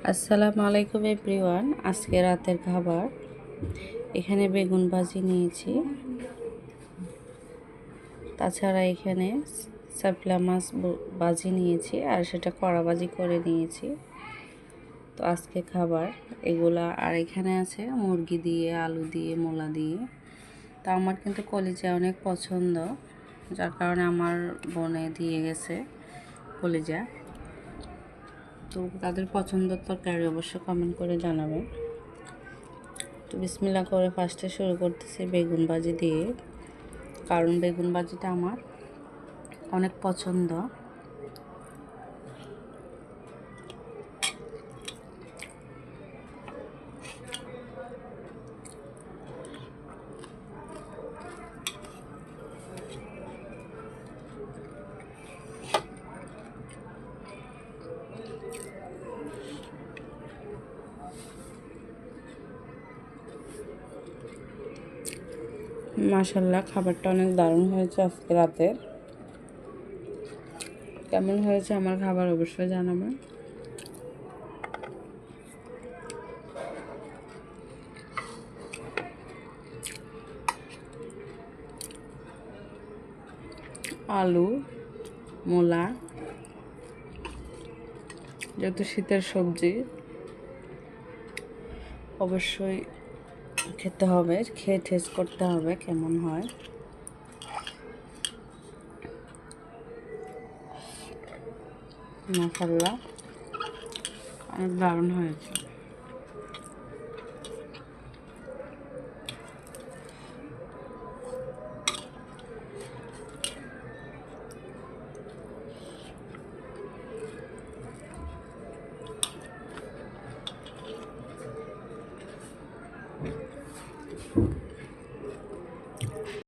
আসসালামু আলাইকুম এভরিওয়ান। আজকে রাতের খাবার এখানে বেগুন ভাজি নিয়েছি, তাছাড়া এখানে শাপলা মাছ ভাজি নিয়েছি আর সেটা কড়া ভাজি করে নিয়েছি। তো আজকে খাবার এগুলা। আর এখানে আছে মুরগি দিয়ে, আলু দিয়ে, মূলা দিয়ে। তো আমার কিন্তু কলিজা অনেক পছন্দ, যার কারণে আমার বোনে দিয়ে গেছে কলিজা। তো তাদের পছন্দের তরকারি অবশ্য কমেন্ট করে জানাবেন। তো বিসমিল্লাহ করে ফার্স্টে শুরু করতেছি বেগুন ভাজি দিয়ে, কারণ বেগুন ভাজিটা আমার অনেক পছন্দ। মাশাল্লাহ, খাবারটা অনেক দারুণ হয়েছে আজকে রাতের। কেমন হয়েছে আমার খাবার অবশ্যই জানাবেন। আলু, মূলা, যেহেতু শীতের সবজি অবশ্যই খেতে হবে, খেয়ে টেস্ট করতে হবে কেমন হয়। মাশাল্লাহ, অনেক দারুণ হয়েছে।